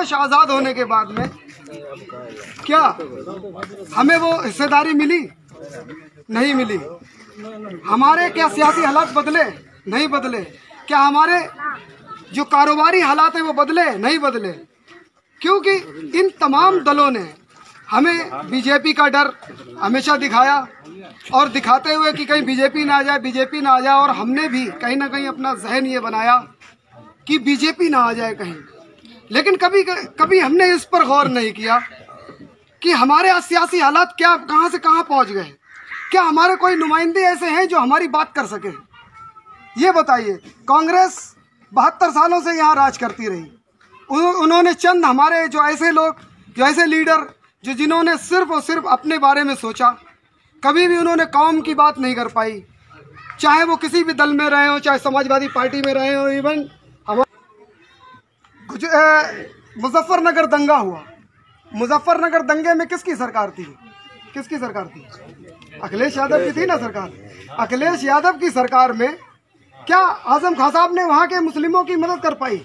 देश आज़ाद होने के बाद में क्या हमें वो हिस्सेदारी मिली? नहीं मिली। हमारे क्या सियासी हालात बदले? नहीं बदले। क्या हमारे जो कारोबारी हालात हैं वो बदले? नहीं बदले। क्योंकि इन तमाम दलों ने हमें बीजेपी का डर हमेशा दिखाया और दिखाते हुए कि कहीं बीजेपी ना आ जाए, बीजेपी ना आ जाए, और हमने भी कहीं ना कहीं अपना जहन ये बनाया कि बीजेपी ना आ जाए कहीं। लेकिन कभी हमने इस पर गौर नहीं किया कि हमारे सियासी हालात क्या कहाँ से कहाँ पहुँच गए। क्या हमारे कोई नुमाइंदे ऐसे हैं जो हमारी बात कर सके? ये बताइए। कांग्रेस 72 सालों से यहाँ राज करती रही। उन्होंने चंद हमारे जो ऐसे लोग, जो ऐसे लीडर, जो जिन्होंने सिर्फ और सिर्फ अपने बारे में सोचा, कभी भी उन्होंने कौम की बात नहीं कर पाई, चाहे वो किसी भी दल में रहे हो, चाहे समाजवादी पार्टी में रहे हो। इवन मुजफ्फरनगर दंगा हुआ, मुजफ्फरनगर दंगे में किसकी सरकार थी? किसकी सरकार थी? अखिलेश यादव की थी ना सरकार। अखिलेश यादव की सरकार में क्या आजम खान साहब ने वहाँ के मुस्लिमों की मदद कर पाई?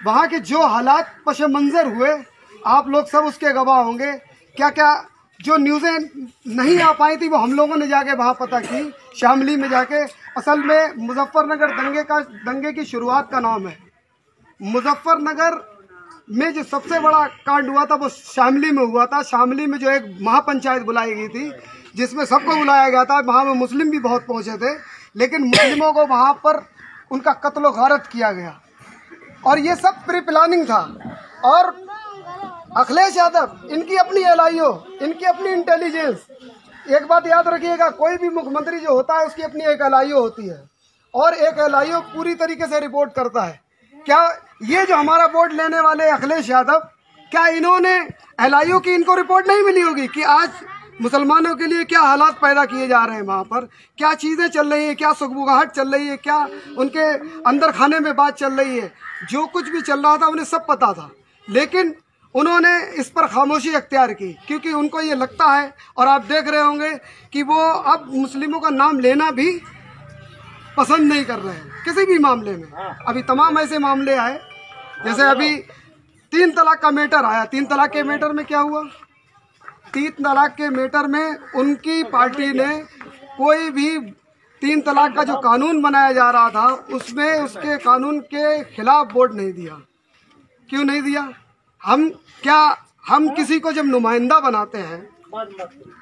वहाँ के जो हालात पश मंजर हुए, आप लोग सब उसके गवाह होंगे। क्या क्या जो न्यूज़ें नहीं आ पाई थी वो हम लोगों ने जाके वहाँ पता की, शामली में जाके। असल में मुजफ्फरनगर दंगे की शुरुआत का नाम है। मुजफ्फरनगर में जो सबसे बड़ा कांड हुआ था वो शामली में हुआ था। शामली में जो एक महापंचायत बुलाई गई थी जिसमें सबको बुलाया गया था। वहाँ में मुस्लिम भी बहुत पहुँचे थे, लेकिन मुस्लिमों को वहाँ पर उनका कत्ल गारत किया गया और ये सब प्री प्लानिंग था। और अखिलेश यादव, इनकी अपनी एलआईओ, इनकी अपनी इंटेलिजेंस। एक बात याद रखिएगा, कोई भी मुख्यमंत्री जो होता है उसकी अपनी एक एलआईओ होती है और एक एलआईओ पूरी तरीके से रिपोर्ट करता है। क्या ये जो हमारा वोट लेने वाले अखिलेश यादव, क्या इन्होंने एलआईओ की इनको रिपोर्ट नहीं मिली होगी कि आज मुसलमानों के लिए क्या हालात पैदा किए जा रहे हैं, वहाँ पर क्या चीज़ें चल रही हैं, क्या सुगबुगाहट चल रही है, क्या उनके अंदर खाने में बात चल रही है? जो कुछ भी चल रहा था उन्हें सब पता था, लेकिन उन्होंने इस पर खामोशी अख्तियार की क्योंकि उनको ये लगता है, और आप देख रहे होंगे कि वो अब मुस्लिमों का नाम लेना भी पसंद नहीं कर रहे हैं किसी भी मामले में। अभी तमाम ऐसे मामले आए, जैसे अभी 3 तलाक का मैटर आया। 3 तलाक के मैटर में क्या हुआ? 3 तलाक के मैटर में उनकी पार्टी ने कोई भी 3 तलाक का जो कानून बनाया जा रहा था उसमें उसके कानून के खिलाफ वोट नहीं दिया। क्यों नहीं दिया? हम किसी को जब नुमाइंदा बनाते हैं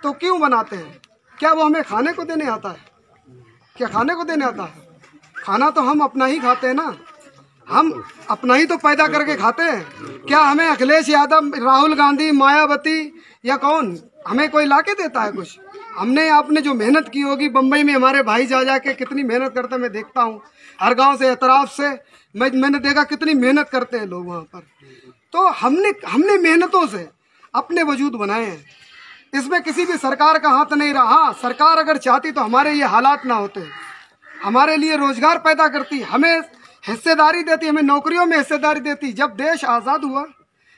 तो क्यों बनाते हैं? क्या वो हमें खाने को देने आता है? क्या खाने को देने आता है? खाना तो हम अपना ही खाते हैं ना, हम अपना ही तो पैदा करके खाते हैं। क्या हमें अखिलेश यादव, राहुल गांधी, मायावती या कौन हमें कोई लाके देता है कुछ? हमने आपने जो मेहनत की होगी, बम्बई में हमारे भाई जा के कितनी मेहनत करते हैं, मैं देखता हूँ हर गांव से, एतराफ से मैंने देखा कितनी मेहनत करते हैं लोग वहाँ पर। तो हमने मेहनतों से अपने वजूद बनाए हैं। इसमें किसी भी सरकार का हाथ नहीं रहा। सरकार अगर चाहती तो हमारे ये हालात ना होते, हमारे लिए रोजगार पैदा करती, हमें हिस्सेदारी देती, हमें नौकरियों में हिस्सेदारी देती। जब देश आज़ाद हुआ,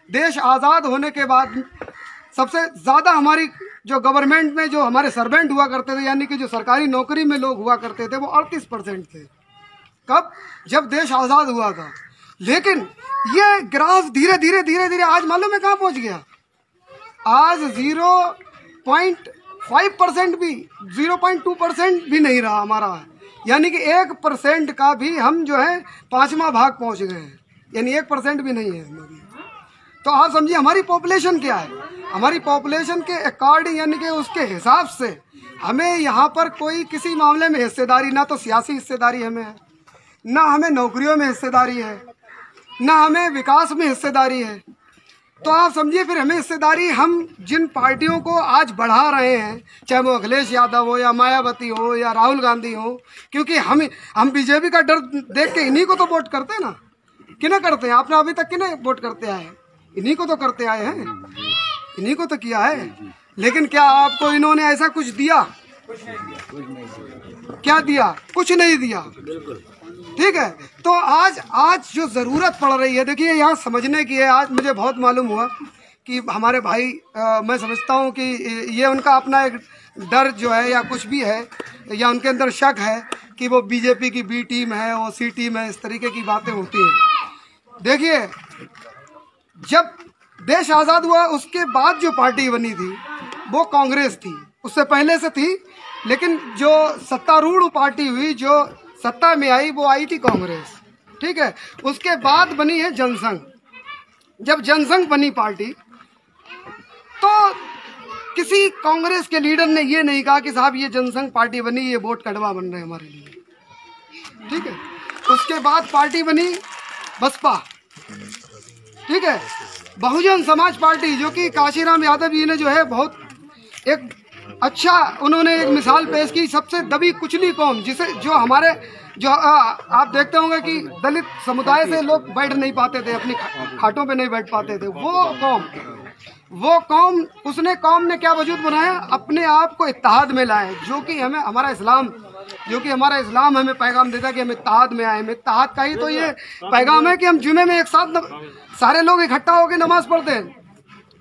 देश आज़ाद होने के बाद सबसे ज़्यादा हमारी जो गवर्नमेंट में जो हमारे सर्वेंट हुआ करते थे, यानी कि जो सरकारी नौकरी में लोग हुआ करते थे, वो 38% थे। कब? जब देश आज़ाद हुआ था। लेकिन ये ग्राफ धीरे धीरे आज मालूम है कहाँ पहुँच गया? आज 0.5% भी, 0.2% भी नहीं रहा हमारा, यानी कि 1% का भी हम जो है 5वां भाग पहुंच गए हैं, यानी 1% भी नहीं है हमारी। तो आप समझिए हमारी पॉपुलेशन क्या है। हमारी पॉपुलेशन के अकॉर्डिंग, यानी कि उसके हिसाब से हमें यहाँ पर कोई किसी मामले में हिस्सेदारी, ना तो सियासी हिस्सेदारी हमें है, ना हमें नौकरियों में हिस्सेदारी है, ना हमें विकास में हिस्सेदारी है। तो आप समझिए फिर हमें हिस्सेदारी, हम जिन पार्टियों को आज बढ़ा रहे हैं, चाहे वो अखिलेश यादव हो या मायावती हो या राहुल गांधी हो, क्योंकि हम बीजेपी का डर देख के इन्हीं को तो वोट करते हैं ना। किन्हें करते हैं? आपने अभी तक किन्हें वोट करते आए हैं? इन्हीं को तो करते आए हैं, इन्हीं को तो किया है। लेकिन क्या आपको इन्होंने ऐसा कुछ दिया? क्या दिया? कुछ नहीं दिया। ठीक है। तो आज जो ज़रूरत पड़ रही है, देखिए यहाँ समझने की है। आज मुझे बहुत मालूम हुआ कि हमारे भाई, मैं समझता हूँ कि ये उनका अपना एक डर जो है या कुछ भी है, या उनके अंदर शक है कि वो बीजेपी की बी टीम है, वो सी टीम है, इस तरीके की बातें होती हैं। देखिए जब देश आज़ाद हुआ उसके बाद जो पार्टी बनी थी वो कांग्रेस थी, उससे पहले से थी, लेकिन जो सत्तारूढ़ पार्टी हुई, जो सत्ता में आई, वो आई थी कांग्रेस, ठीक है। उसके बाद बनी है जनसंघ। जब जनसंघ बनी पार्टी तो किसी कांग्रेस के लीडर ने ये नहीं कहा कि साहब ये जनसंघ पार्टी बनी, ये वोट कड़वा बन रहे हैं हमारे लिए, ठीक है। उसके बाद पार्टी बनी बसपा, ठीक है, बहुजन समाज पार्टी, जो कि काशीराम यादव जी ने जो है बहुत एक अच्छा उन्होंने एक मिसाल पेश की, सबसे दबी कुचली कौम, जिसे जो हमारे जो आप देखते होंगे कि दलित समुदाय से लोग बैठ नहीं पाते थे, अपनी खाटों पे नहीं बैठ पाते थे, वो कौम उसने कौम ने क्या वजूद बनाया, अपने आप को इत्तेहाद में लाए, जो कि हमारा इस्लाम हमें पैगाम देता है कि हम इत्तेहाद में आए। इत्तेहाद का ही तो ये पैगाम है कि हम जुमे में एक साथ सारे लोग इकट्ठा होकर नमाज पढ़ते हैं,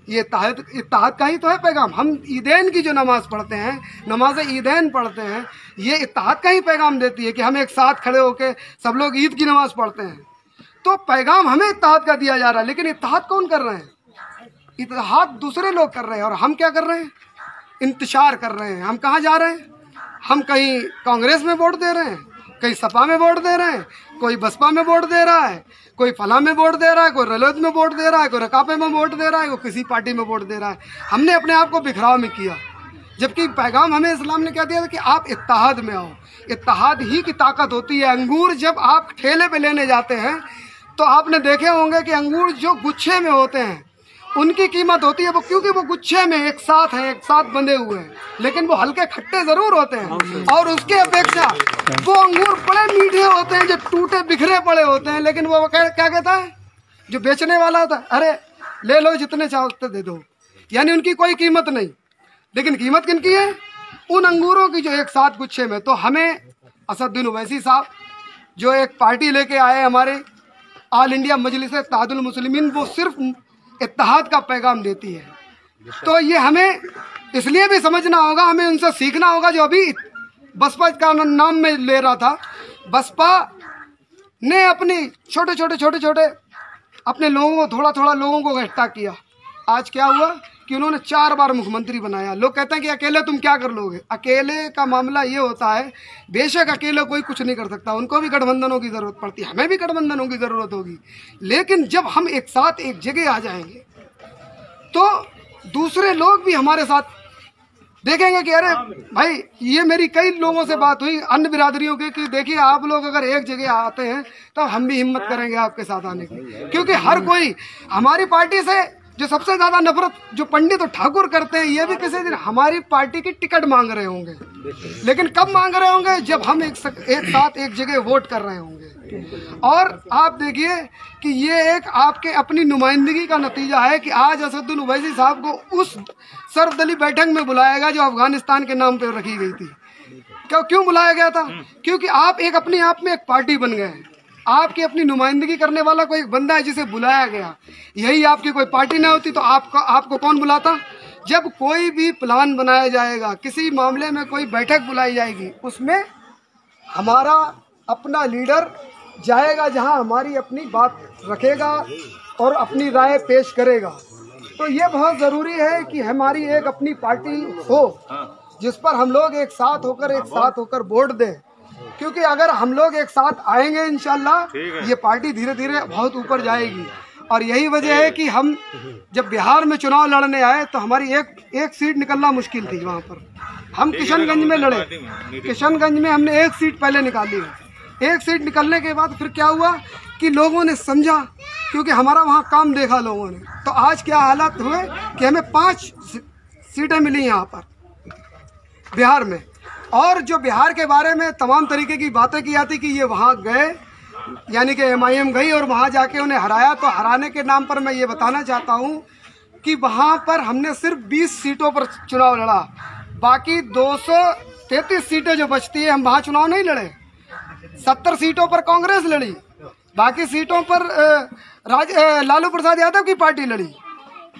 ये इत्तेहाद का ही तो है पैगाम। हम ईदैन की जो नमाज पढ़ते हैं, नमाज ईदैन पढ़ते हैं, ये इत्तेहाद का ही पैगाम देती है कि हम एक साथ खड़े होकर सब लोग ईद की नमाज पढ़ते हैं। तो पैगाम हमें इत्तेहाद का दिया जा रहा है, लेकिन इत्तेहाद कौन कर रहे हैं? इत्तेहाद दूसरे लोग कर रहे हैं, और हम क्या कर रहे हैं? इंतशार कर रहे हैं। हम कहाँ जा रहे हैं? हम कहीं कांग्रेस में वोट दे रहे हैं, कहीं सपा में वोट दे रहे हैं, कोई बसपा में वोट दे रहा है, कोई फला में वोट दे रहा है, कोई रलोद में वोट दे रहा है, कोई रकापे में वोट दे रहा है, कोई किसी पार्टी में वोट दे रहा है। हमने अपने आप को बिखराव में किया, जबकि पैगाम हमें इस्लाम ने क्या दिया था कि आप इत्तेहाद में आओ। इत्तेहाद ही की ताकत होती है। अंगूर जब आप ठेले पे लेने जाते हैं तो आपने देखे होंगे कि अंगूर जो गुच्छे में होते हैं उनकी कीमत होती है, वो क्योंकि वो गुच्छे में एक साथ हैं, एक साथ बंधे हुए हैं, लेकिन वो हल्के खट्टे जरूर होते हैं, और उसके अपेक्षा वो अंगूर बड़े मीठे होते हैं जो टूटे बिखरे पड़े होते हैं। लेकिन वो क्या कहता है जो बेचने वाला होता है, अरे ले लो जितने चाहो उतने दे दो, यानी उनकी कोई कीमत नहीं। लेकिन कीमत किनकी है? उन अंगूरों की जो एक साथ गुच्छे में। तो हमें असदुद्दीन ओवैसी साहब जो एक पार्टी लेके आए हमारे ऑल इंडिया मजलिस इत्तेहादुल मुस्लिमीन, वो सिर्फ इत्तेहाद का पैगाम देती है। तो ये हमें इसलिए भी समझना होगा, हमें उनसे सीखना होगा जो अभी बसपा का नाम में ले रहा था। बसपा ने अपनी छोटे अपने लोगों को थोड़ा लोगों को इकट्ठा किया। आज क्या हुआ कि उन्होंने 4 बार मुख्यमंत्री बनाया। लोग कहते हैं कि अकेले तुम क्या कर लोगे। अकेले का मामला ये होता है, बेशक अकेले कोई कुछ नहीं कर सकता, उनको भी गठबंधनों की ज़रूरत पड़ती है, हमें भी गठबंधनों की ज़रूरत होगी। लेकिन जब हम एक साथ एक जगह आ जाएंगे तो दूसरे लोग भी हमारे साथ देखेंगे कि अरे भाई, ये मेरी कई लोगों से बात हुई अन्य बिरादरियों की कि देखिए आप लोग अगर एक जगह आते हैं तो हम भी हिम्मत करेंगे आपके साथ आने की। क्योंकि हर कोई हमारी पार्टी से जो सबसे ज्यादा नफरत जो पंडित और ठाकुर करते हैं, ये भी किसी दिन हमारी पार्टी की टिकट मांग रहे होंगे। लेकिन कब मांग रहे होंगे? जब हम एक साथ एक जगह वोट कर रहे होंगे। और आप देखिए कि ये एक आपके अपनी नुमाइंदगी का नतीजा है कि आज असदुद्दीन ओवैसी साहब को उस सर्वदलीय बैठक में बुलाया गया जो अफगानिस्तान के नाम पर रखी गई थी। क्यों बुलाया गया था? क्योंकि आप एक अपने आप में एक पार्टी बन गए हैं। आपकी अपनी नुमाइंदगी करने वाला कोई एक बंदा है जिसे बुलाया गया। यही आपकी कोई पार्टी ना होती तो आपको कौन बुलाता? जब कोई भी प्लान बनाया जाएगा, किसी मामले में कोई बैठक बुलाई जाएगी, उसमें हमारा अपना लीडर जाएगा जहां हमारी अपनी बात रखेगा और अपनी राय पेश करेगा। तो ये बहुत ज़रूरी है कि हमारी एक अपनी पार्टी हो जिस पर हम लोग एक साथ होकर वोट दें। क्योंकि अगर हम लोग एक साथ आएंगे इंशाल्लाह ये पार्टी धीरे धीरे बहुत ऊपर जाएगी। और यही वजह है कि हम जब बिहार में चुनाव लड़ने आए तो हमारी एक सीट निकलना मुश्किल थी। वहाँ पर हम किशनगंज में लड़े, किशनगंज में हमने एक सीट पहले निकाली। एक सीट निकलने के बाद फिर क्या हुआ कि लोगों ने समझा, क्योंकि हमारा वहाँ काम देखा लोगों ने, तो आज क्या हालात हुए कि हमें 5 सीटें मिली यहाँ पर बिहार में। और जो बिहार के बारे में तमाम तरीके की बातें की जाती कि ये वहाँ गए, यानी कि MIM गई और वहाँ जाके उन्हें हराया। तो हराने के नाम पर मैं ये बताना चाहता हूँ कि वहाँ पर हमने सिर्फ 20 सीटों पर चुनाव लड़ा, बाकी 233 सीटें जो बचती है हम वहाँ चुनाव नहीं लड़े। 70 सीटों पर कांग्रेस लड़ी, बाकी सीटों पर लालू प्रसाद यादव की पार्टी लड़ी।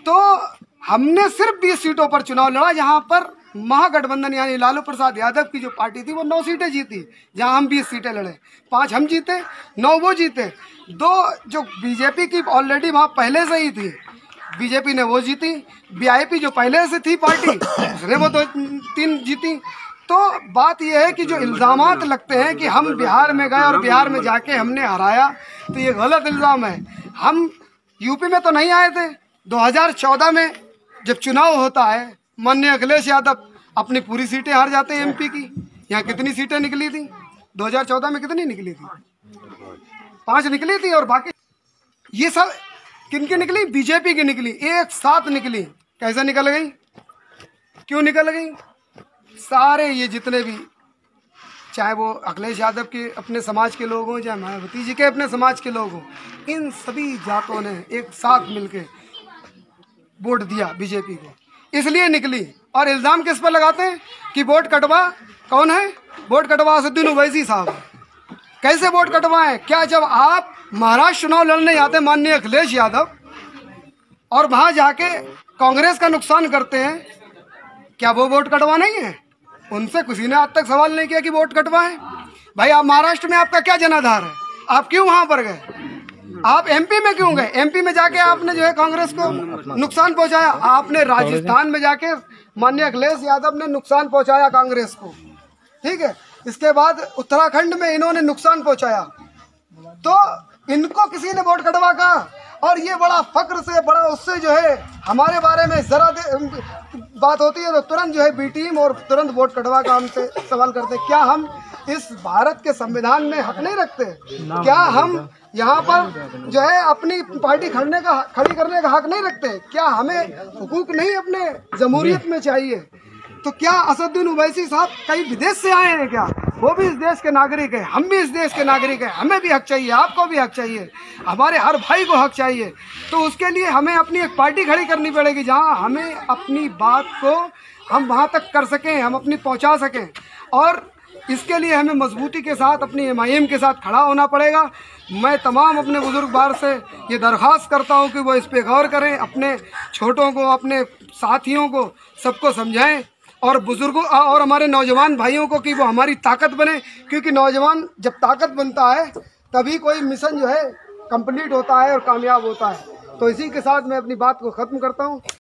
तो हमने सिर्फ 20 सीटों पर चुनाव लड़ा जहाँ पर महागठबंधन यानी लालू प्रसाद यादव की जो पार्टी थी वो 9 सीटें जीती, जहां हम 20 सीटें लड़े, 5 हम जीते, 9 वो जीते। 2 जो बीजेपी की ऑलरेडी वहां पहले से ही थी, बीजेपी ने वो जीती। वीआईपी जो पहले से थी पार्टी, उसने वो 2-3 जीती। तो बात यह है कि जो इल्ज़ामात लगते हैं कि हम बिहार में गए और बिहार में जाके हमने हराया, तो ये गलत इल्ज़ाम है। हम यूपी में तो नहीं आए थे। 2014 में जब चुनाव होता है, माननीय अखिलेश यादव अपनी पूरी सीटें हार जाते हैं एमपी की। यहाँ कितनी सीटें निकली थी 2014 में? कितनी निकली थी? 5 निकली थी। और बाकी ये सब किनकी निकली? बीजेपी की निकली, एक साथ निकली। कैसे निकल गई? क्यों निकल गई? सारे ये जितने भी, चाहे वो अखिलेश यादव के अपने समाज के लोग हों, चाहे मायावती जी के अपने समाज के लोग हों, इन सभी जातों ने एक साथ मिलके वोट दिया बीजेपी को, इसलिए निकली। और इल्ज़ाम किस पर लगाते हैं कि वोट कटवा कौन है? वोट कटवा असदुद्दीन ओवैसी साहब। कैसे वोट कटवाएं? क्या जब आप महाराष्ट्र चुनाव लड़ने जाते माननीय अखिलेश यादव और वहां जाके कांग्रेस का नुकसान करते हैं, क्या वो वोट कटवा नहीं है? उनसे किसी ने आज तक सवाल नहीं किया कि वोट कटवाएं। भाई आप महाराष्ट्र में आपका क्या जनाधार है? आप क्यों वहां पर गए? आप एमपी में क्यों गए? एमपी में जाके आपने जो है कांग्रेस को नुकसान पहुंचाया। आपने राजस्थान में जाके माननीय अखिलेश यादव ने नुकसान पहुंचाया कांग्रेस को, ठीक है। इसके बाद उत्तराखंड में इन्होंने नुकसान पहुंचाया, तो इनको किसी ने वोट कटवा का। और ये बड़ा फक्र से, बड़ा उससे जो है हमारे बारे में जरा बात होती है तो तुरंत जो है बी टीम और तुरंत वोट कटवा का हमसे सवाल करते। क्या हम इस भारत के संविधान में हक नहीं रखते? क्या हम यहाँ पर जो है अपनी पार्टी खड़ी करने का हक नहीं रखते? क्या हमें हुकूक नहीं अपने जमहूरियत में चाहिए? तो क्या असदुद्दीन ओवैसी साहब कहीं विदेश से आए हैं क्या? वो भी इस देश के नागरिक है, हम भी इस देश के नागरिक हैं। हमें भी हक चाहिए, आपको भी हक चाहिए, हमारे हर भाई को हक चाहिए। तो उसके लिए हमें अपनी एक पार्टी खड़ी करनी पड़ेगी जहां हमें अपनी बात को हम वहां तक कर सकें, हम अपनी पहुंचा सकें। और इसके लिए हमें मजबूती के साथ अपनी MIM के साथ खड़ा होना पड़ेगा। मैं तमाम अपने बुजुर्गवार से ये दरख्वास्त करता हूँ कि वो इस पे गौर करें, अपने छोटों को, अपने साथियों को, सबको समझाएं, और बुजुर्गों और हमारे नौजवान भाइयों को कि वो हमारी ताकत बने। क्योंकि नौजवान जब ताकत बनता है तभी कोई मिशन जो है कंप्लीट होता है और कामयाब होता है। तो इसी के साथ मैं अपनी बात को ख़त्म करता हूँ।